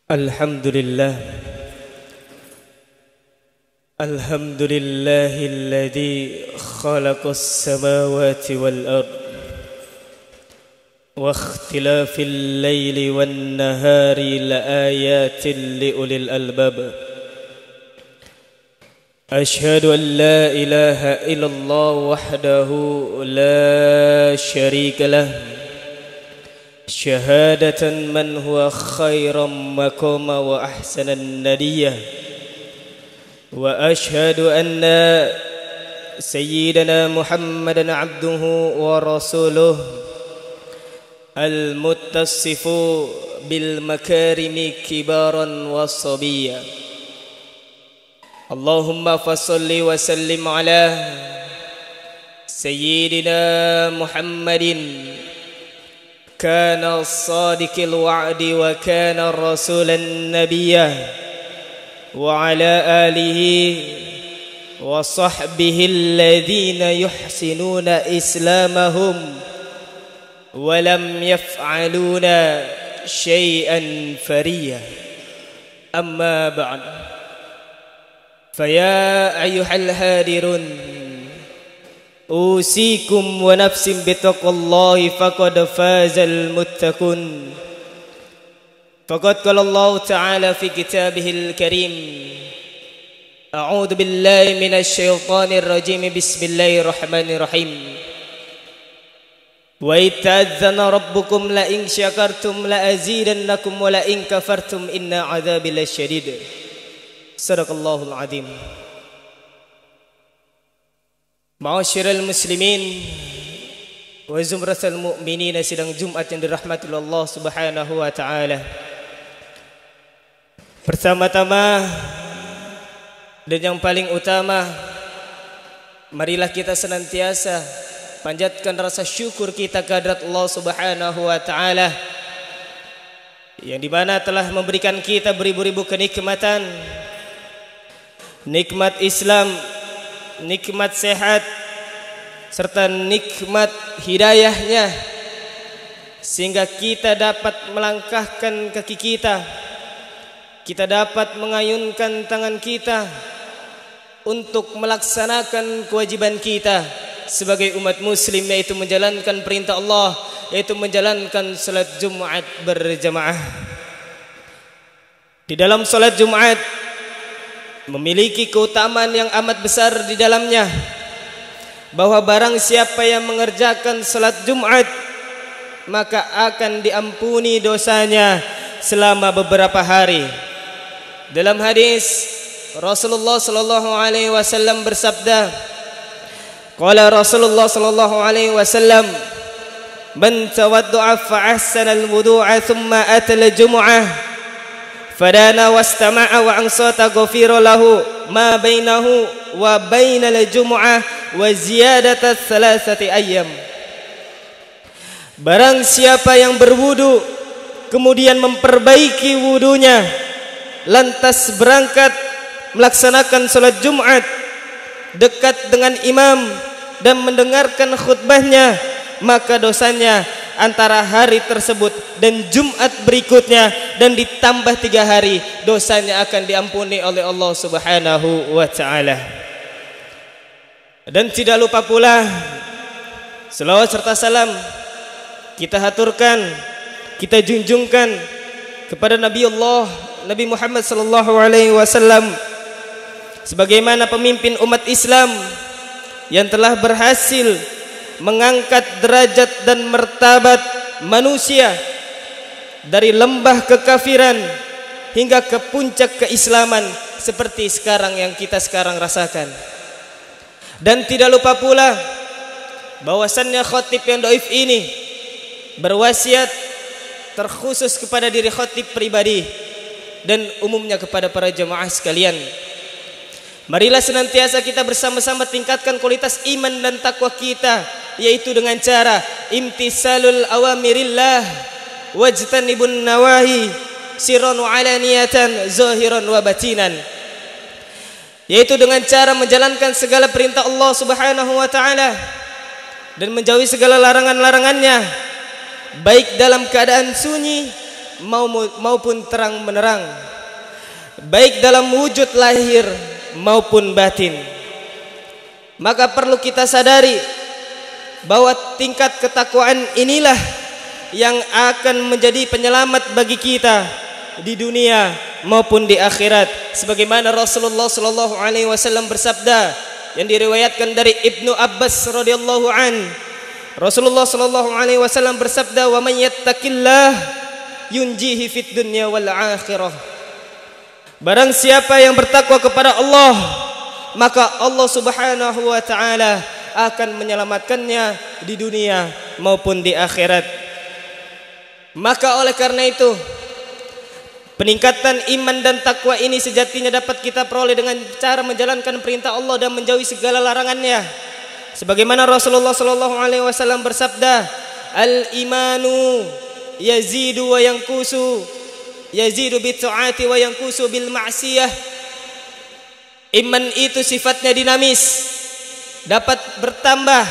الحمد لله الذي خلق السماوات والأرض واختلاف الليل والنهار لآيات لأولي الألباب. أشهد أن لا إله إلا الله وحده لا شريك له شهادة من هو خير مقاما وأحسن الندية. وأشهد أن سيدنا محمدا عبده ورسوله المتصف بالمكارم كبارا وصبيا. اللهم فصل وسلم على سيدنا محمد كان صادق الوعد وكان الرسول النبي وعلى آله وصحبه الذين يحسنون إسلامهم ولم يفعلون شيئا فريا. أما بعد، فيا أيها الهادرون أوصيكم ونفس بتقوى الله فقد فاز المتقون. فقد قال الله تعالى في كتابه الكريم: أعوذ بالله من الشيطان الرجيم بسم الله الرحمن الرحيم. وإذ تأذن ربكم لئن شكرتم لأزيدنكم ولئن كفرتم إن عذابي لشديد. صدق الله العظيم. Ma'asyiral muslimin wa zumratul mu'minin, sidang Jumat yang dirahmati Allah Subhanahu wa taala. Pertama-tama dan yang paling utama, marilah kita senantiasa panjatkan rasa syukur kita kehadrat Allah Subhanahu wa taala yang dimana telah memberikan kita beribu-ribu kenikmatan, nikmat Islam, nikmat sehat, serta nikmat hidayahnya, sehingga kita dapat melangkahkan kaki kita dapat mengayunkan tangan kita untuk melaksanakan kewajiban kita sebagai umat muslim, yaitu menjalankan perintah Allah, yaitu menjalankan salat Jumat berjamaah. Di dalam salat Jumat memiliki keutamaan yang amat besar di dalamnya, bahwa barang siapa yang mengerjakan salat Jumat maka akan diampuni dosanya selama beberapa hari. Dalam hadis Rasulullah sallallahu alaihi wasallam bersabda, qala Rasulullah sallallahu alaihi wasallam, man tawaddu'a fa ahsana al-wudu'a thumma ata al-jum'ah fadana wastama'a wa ansata ghafira lahu ma bainahu wa bainal jumu'ah wa ziyadata thalathati ayyam. Barang siapa yang berwudu kemudian memperbaiki wudunya, lantas berangkat melaksanakan salat Jumat dekat dengan imam dan mendengarkan khutbahnya, maka dosanya antara hari tersebut dan Jumat berikutnya dan ditambah 3 hari, dosanya akan diampuni oleh Allah Subhanahu wa taala. Dan tidak lupa pula selawat serta salam kita haturkan, kita junjungkan kepada Nabi Muhammad sallallahu alaihi wasallam sebagaimana pemimpin umat Islam yang telah berhasil mengangkat derajat dan martabat manusia dari lembah kekafiran hingga ke puncak keislaman seperti sekarang yang kita sekarang rasakan. Dan tidak lupa pula bahwasannya khatib yang dhaif ini berwasiat terkhusus kepada diri khatib pribadi dan umumnya kepada para jamaah sekalian. Marilah senantiasa kita bersama-sama tingkatkan kualitas iman dan takwa kita, yaitu dengan cara imtisalul awamirillah wajtanibun nawahi sirran wa alaniyatan zahiran wa batinan, yaitu dengan cara menjalankan segala perintah Allah Subhanahu wa taala dan menjauhi segala larangan-larangannya, baik dalam keadaan sunyi maupun terang menerang, baik dalam wujud lahir maupun batin. Maka perlu kita sadari bahwa tingkat ketakwaan inilah yang akan menjadi penyelamat bagi kita di dunia maupun di akhirat. Sebagaimana Rasulullah sallallahu alaihi wasallam bersabda yang diriwayatkan dari Ibnu Abbas radhiyallahu an, Rasulullah sallallahu alaihi wasallam bersabda, "Wa man yattaqillah yunjihi fid dunya wal akhirah." Barang siapa yang bertakwa kepada Allah, maka Allah Subhanahu wa taala akan menyelamatkannya di dunia maupun di akhirat. Maka oleh karena itu, peningkatan iman dan takwa ini sejatinya dapat kita peroleh dengan cara menjalankan perintah Allah dan menjauhi segala larangannya. Sebagaimana Rasulullah sallallahu alaihi wasallam bersabda, "Al-imanu yazidu wa yanqusu, yazidu bit-ta'ati wa yanqusu bil ma'siyah." Iman itu sifatnya dinamis, dapat bertambah,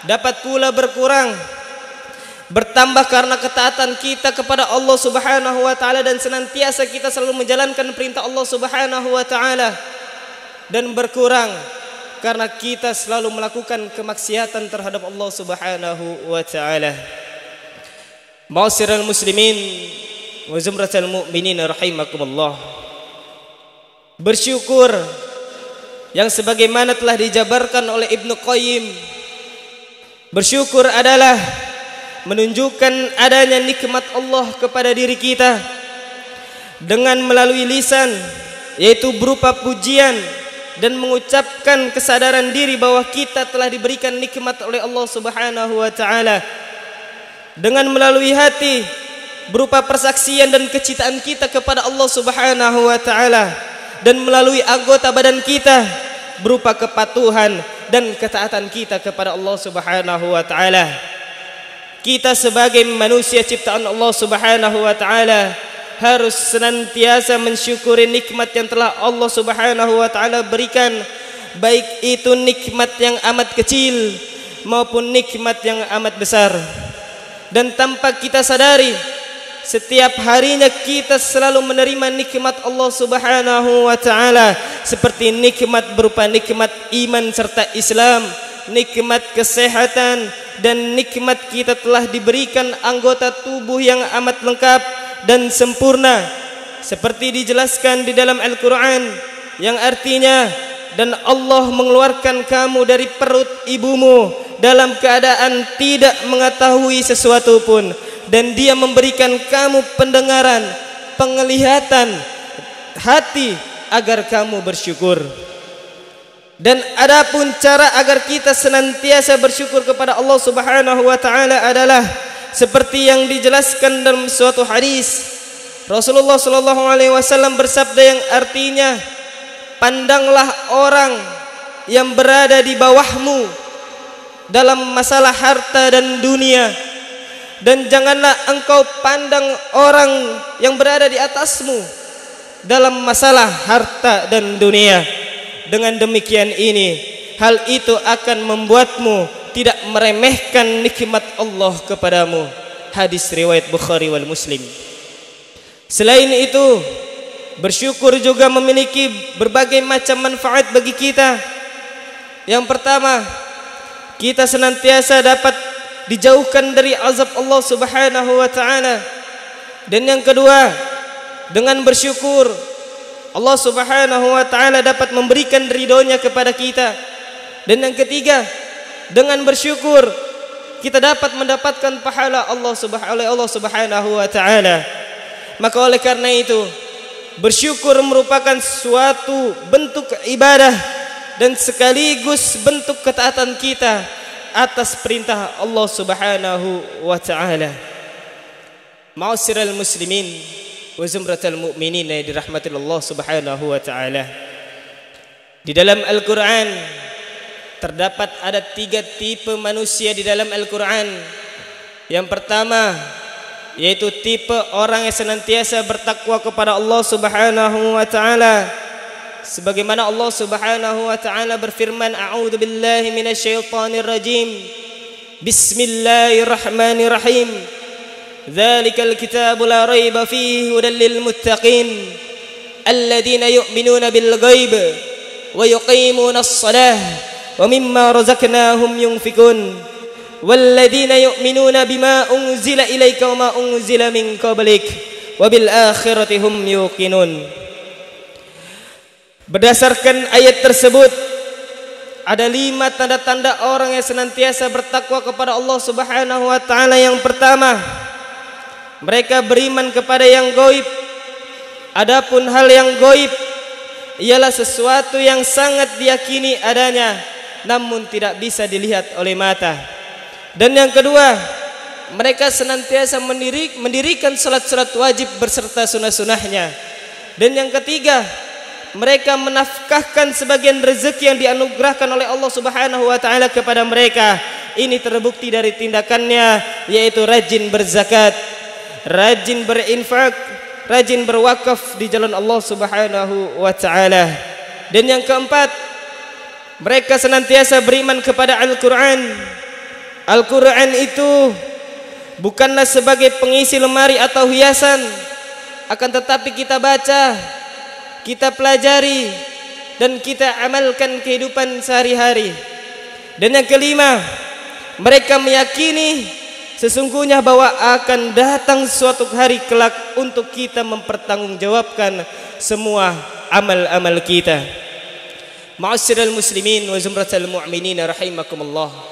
dapat pula berkurang. Bertambah karena ketaatan kita kepada Allah Subhanahu wa taala dan senantiasa kita selalu menjalankan perintah Allah Subhanahu wa taala, dan berkurang karena kita selalu melakukan kemaksiatan terhadap Allah Subhanahu wa taala. Ma'asyiral muslimin wa zumratal mu'minin rahimakumullah. Bersyukur yang sebagaimana telah dijabarkan oleh Ibnu Qayyim, bersyukur adalah menunjukkan adanya nikmat Allah kepada diri kita dengan melalui lisan, yaitu berupa pujian dan mengucapkan kesadaran diri bahwa kita telah diberikan nikmat oleh Allah Subhanahu wa taala, dengan melalui hati berupa persaksian dan kecintaan kita kepada Allah Subhanahu wa taala, dan melalui anggota badan kita berupa kepatuhan dan ketaatan kita kepada Allah Subhanahu wa taala. Kita sebagai manusia ciptaan Allah Subhanahu wa taala harus senantiasa mensyukuri nikmat yang telah Allah Subhanahu wa taala berikan, baik itu nikmat yang amat kecil maupun nikmat yang amat besar. Dan tanpa kita sadari, setiap harinya kita selalu menerima nikmat Allah Subhanahu wa taala, seperti nikmat berupa nikmat iman serta Islam, nikmat kesehatan, dan nikmat kita telah diberikan anggota tubuh yang amat lengkap dan sempurna, seperti dijelaskan di dalam Al-Quran, yang artinya, dan Allah mengeluarkan kamu dari perut ibumu dalam keadaan tidak mengetahui sesuatu pun, dan Dia memberikan kamu pendengaran, penglihatan, hati agar kamu bersyukur. Dan adapun cara agar kita senantiasa bersyukur kepada Allah Subhanahu wa taala adalah seperti yang dijelaskan dalam suatu hadis. Rasulullah sallallahu alaihi wasallam bersabda yang artinya, pandanglah orang yang berada di bawahmu dalam masalah harta dan dunia, dan janganlah engkau pandang orang yang berada di atasmu dalam masalah harta dan dunia. Dengan demikian ini, hal itu akan membuatmu tidak meremehkan nikmat Allah kepadamu. Hadis riwayat Bukhari wal Muslim. Selain itu, bersyukur juga memiliki berbagai macam manfaat bagi kita. Yang pertama, kita senantiasa dapat dijauhkan dari azab Allah Subhanahu wa taala. Dan yang kedua, dengan bersyukur Allah Subhanahu wa taala dapat memberikan ridhonya kepada kita. Dan yang ketiga, dengan bersyukur kita dapat mendapatkan pahala Allah Subhanahu wa taala. Maka oleh karena itu, bersyukur merupakan suatu bentuk ibadah dan sekaligus bentuk ketaatan kita atas perintah Allah Subhanahu wa taala. Ma'asyiral muslimin wa zumratal mu'minin yang dirahmati Allah Subhanahu wa taala. Di dalam Al-Qur'an terdapat ada 3 tipe manusia di dalam Al-Qur'an. Yang pertama yaitu tipe orang yang senantiasa bertakwa kepada Allah Subhanahu wa taala. Sebagaimana Allah Subhanahu wa taala berfirman, a'udzu billahi minasyaitonir rajim. Bismillahirrahmanirrahim. Dzalikal kitabu la raiba fihi hudan lil muttaqin alladzina yu'minuna bil ghaib wa yuqimuna as-shalah wa mimma razaqnahum yunfikun walladzina yu'minuna bima unzila ilaika wa ma unzila min qablik wa bil akhirati hum yuqinun. Berdasarkan ayat tersebut ada 5 tanda-tanda orang yang senantiasa bertakwa kepada Allah Subhanahu wa taala. Yang pertama, mereka beriman kepada yang gaib. Adapun hal yang gaib ialah sesuatu yang sangat diyakini adanya namun tidak bisa dilihat oleh mata. Dan yang kedua, mereka senantiasa mendirikan salat-salat wajib berserta sunah-sunahnya. Dan yang ketiga, mereka menafkahkan sebagian rezeki yang dianugerahkan oleh Allah Subhanahu wa taala kepada mereka. Ini terbukti dari tindakannya, yaitu rajin berzakat, rajin berinfak, rajin berwakaf di jalan Allah Subhanahu wa taala. Dan yang keempat, mereka senantiasa beriman kepada Al-Qur'an. Al-Qur'an itu bukanlah sebagai pengisi lemari atau hiasan, akan tetapi kita baca, kita pelajari, dan kita amalkan kehidupan sehari-hari. Dan yang kelima, mereka meyakini sesungguhnya bahwa akan datang suatu hari kelak untuk kita mempertanggungjawabkan semua amal-amal kita. Ma'asyiral muslimin wa zumratal mu'minin rahimakumullah.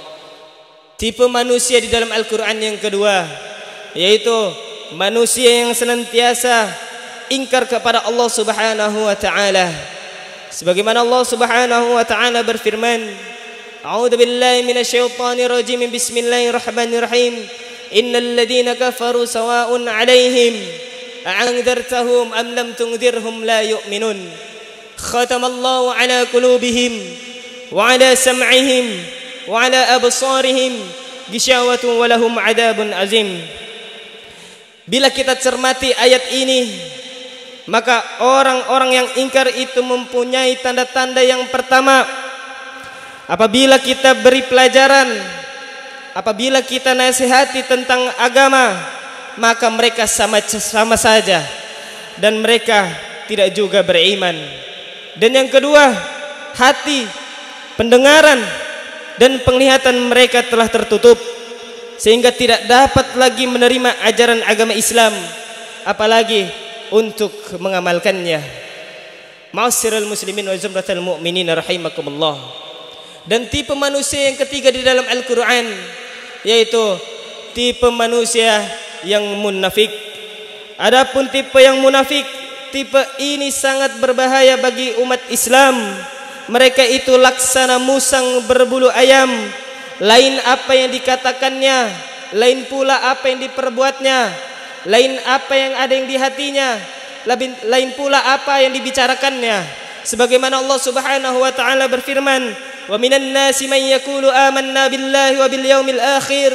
Tipe manusia di dalam Al-Quran yang kedua, yaitu manusia yang senantiasa ingkar kepada Allah Subhanahu wa taala. Sebagaimana Allah Subhanahu wa taala berfirman, A'udzu billahi minasyaitonir rajim. Bismillahirrahmanirrahim. Innal ladzina kafaru sawa'un 'alaihim a'andzartahum am lam tundzirhum la yu'minun. Khatamallahu 'ala qulubihim wa 'ala sam'ihim wa 'ala absarihim ghishawatun wa lahum 'adzabun azim. Bila kita cermati ayat ini, maka orang-orang yang ingkar itu mempunyai tanda-tanda. Yang pertama, apabila kita beri pelajaran, apabila kita nasihati tentang agama, maka mereka sama saja dan mereka tidak juga beriman. Dan yang kedua, hati, pendengaran, dan penglihatan mereka telah tertutup sehingga tidak dapat lagi menerima ajaran agama Islam, apalagi untuk mengamalkannya. Ma'asyiral muslimin wa zumratal mu'minin rahimakumullah. Dan tipe manusia yang ketiga di dalam Al-Quran, yaitu tipe manusia yang munafik. Adapun tipe yang munafik, tipe ini sangat berbahaya bagi umat Islam. Mereka itu laksana musang berbulu ayam, lain apa yang dikatakannya, lain pula apa yang diperbuatnya, lain apa yang ada yang di hatinya, lain pula apa yang dibicarakannya. Sebagaimana Allah Subhanahu wa taala berfirman, wa minan nasi man yaqulu amanna billahi wa bil yaumil akhir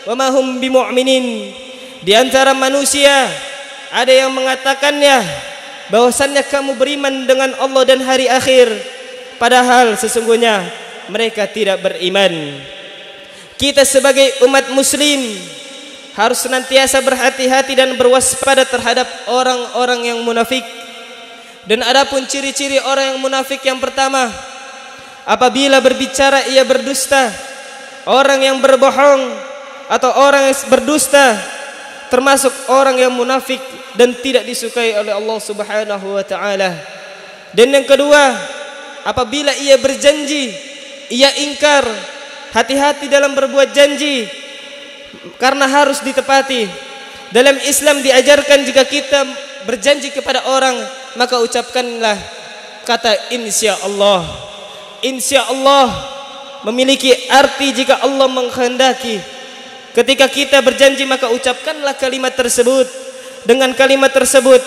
wa ma hum bimu'minin. Di antara manusia ada yang mengatakannya bahwasannya kamu beriman dengan Allah dan hari akhir, padahal sesungguhnya mereka tidak beriman. Kita sebagai umat muslim harus senantiasa berhati-hati dan berwaspada terhadap orang-orang yang munafik. Dan adapun ciri-ciri orang yang munafik, yang pertama, apabila berbicara ia berdusta. Orang yang berbohong atau orang yang berdusta termasuk orang yang munafik dan tidak disukai oleh Allah Subhanahu wa taala. Dan yang kedua, apabila ia berjanji ia ingkar. Hati-hati dalam berbuat janji karena harus ditepati. Dalam Islam diajarkan jika kita berjanji kepada orang, maka ucapkanlah kata insya Allah. Insya Allah memiliki arti jika Allah menghendaki. Ketika kita berjanji, maka ucapkanlah kalimat tersebut. Dengan kalimat tersebut,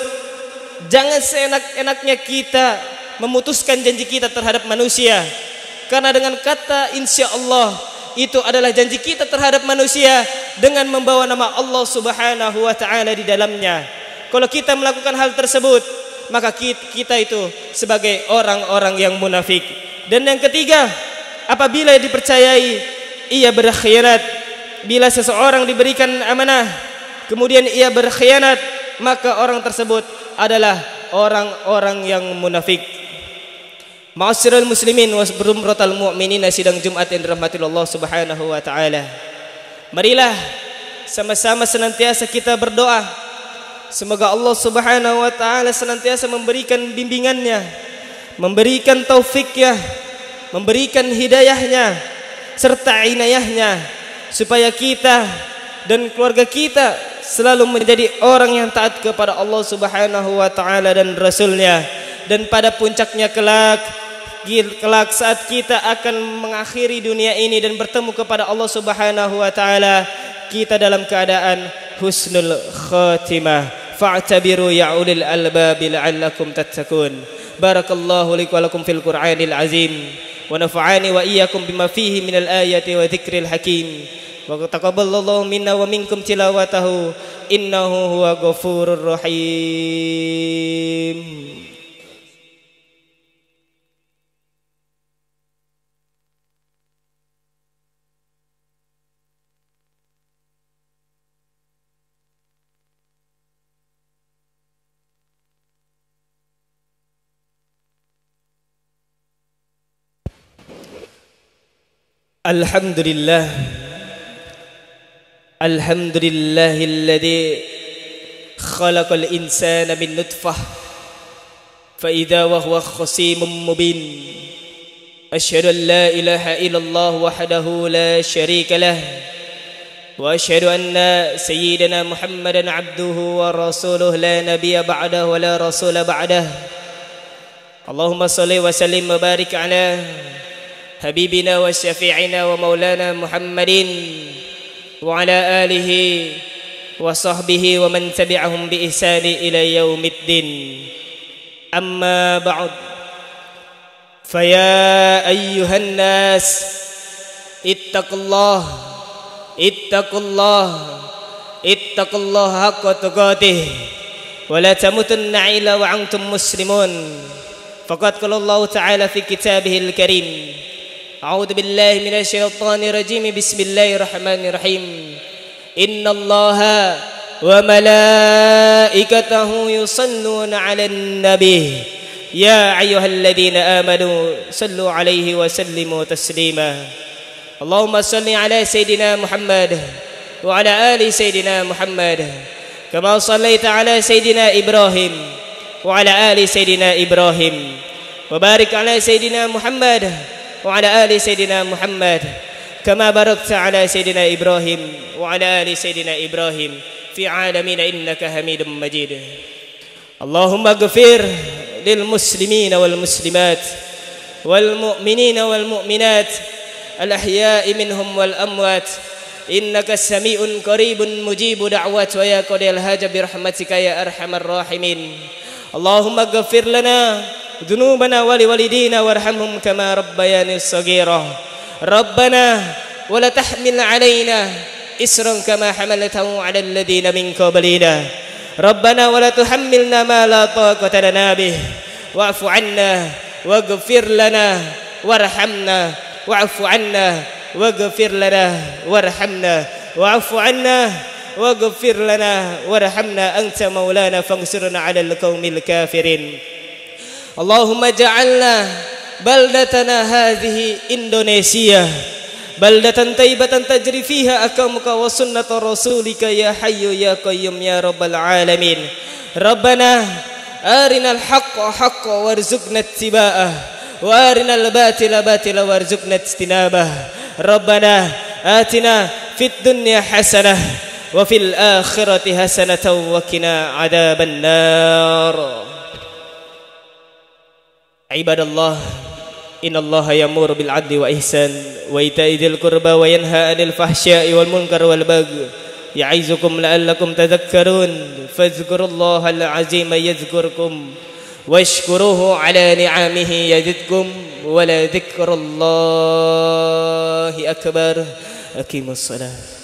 jangan seenak-enaknya kita memutuskan janji kita terhadap manusia. Karena dengan kata insya Allah itu adalah janji kita terhadap manusia dengan membawa nama Allah Subhanahu wa taala di dalamnya. Kalau kita melakukan hal tersebut, maka kita itu sebagai orang-orang yang munafik. Dan yang ketiga, apabila dipercayai ia berkhianat. Bila seseorang diberikan amanah, kemudian ia berkhianat, maka orang tersebut adalah orang-orang yang munafik. Ma'asyiral muslimin wa burumratal mu'minin, sidang Jumat yang dirahmati Allah Subhanahu wa taala. Marilah sama-sama senantiasa kita berdoa semoga Allah Subhanahu wa taala senantiasa memberikan bimbingannya, memberikan taufiknya, memberikan hidayahnya serta inayahnya, supaya kita dan keluarga kita selalu menjadi orang yang taat kepada Allah Subhanahu wa taala dan Rasulnya. Dan pada puncaknya kelak saat kita akan mengakhiri dunia ini dan bertemu kepada Allah Subhanahu wa taala, kita dalam keadaan husnul khatimah. Fa'tabiru ya ulil albab la'allakum tattaqun. Barakallahu li wa lakum fil Qur'anil azim wa nafa'ani wa iyyakum bima fihi minal ayati wa dzikril hakim. Wa taqabbalallahu minna wa minkum tilawatahu innahu huwa ghafurur rahim. Alhamdulillah, alhamdulillahilladzi khalaqal insana min nutfah fa idza wa huwa khasimun mubin. Asyhadu an la ilaha illallah wahdahu la syarika lah wa asyhadu anna sayyidana Muhammadan abduhu wa rasuluhu la nabiyya ba'dahu wa la rasula ba'dahu. Allahumma shalli wa sallim wa barik ala habibina wa syafi'ina wa maulana Muhammadin wa ala alihi wa sahbihi wa man tabi'ahum bi ihsani ila yaumiddin. Amma ba'd, faya ayyuhan nas ittaqullah haqqa tuqatih wa la tamutunna illa wa antum muslimun. Faqad qala Allah ta'ala fi kitabihil karim, أعوذ بالله من الشيطان الرجيم بسم الله الرحمن الرحيم إن الله وملائكته يصلون على النبي يا أيها الذين آمنوا صلوا عليه وسلموا تسليما اللهم صل على سيدنا محمد وعلى آل سيدنا محمد كما صليت على سيدنا إبراهيم وعلى آل سيدنا إبراهيم وبارك على سيدنا محمد وعلى آل سيدنا محمد كما باركت على سيدنا إبراهيم وعلى آل سيدنا إبراهيم في عالمين إنك حميد مجيد. اللهم اغفر للمسلمين والمسلمات والمؤمنين والمؤمنات الأحياء منهم والأموات إنك سميع قريب مجيب دعوات ويا قاضي الحاجة برحمتك يا أرحم الراحمين. اللهم اغفر لنا ذنوبنا ولوالدينا وارحمهم كما ربياني صغيرا. ربنا ولا تحمل علينا إسرا كما حملته على الذين من قبلنا. ربنا ولا تحملنا ما لا طاقة لنا به واعف عنا واغفر لنا وارحمنا واعف عنا واغفر لنا وارحمنا واعف عنا واغفر لنا وارحمنا أنت مولانا فانصرنا على القوم الكافرين. اللهم اجعلنا بلدتنا هذه إندونيسيا بلدة طيبة تجري فيها أحكامك وسنة رسولك يا حي يا قيوم يا رب العالمين. ربنا أرنا الحق حقا وارزقنا اتباعه وأرنا الباطل باطلا وارزقنا اجتنابه. ربنا آتنا في الدنيا حسنة وفي الآخرة حسنة وقنا عذاب النار. عباد الله إن الله يأمر بالعدل وإحسان وإيتاء ذي القربى وينهى عن الفحشاء والمنكر والبغي يعظكم لعلكم تذكرون. فاذكروا الله العظيم يذكركم واشكروه على نعمه يزدكم ولذكر الله أكبر. أقيموا الصلاة.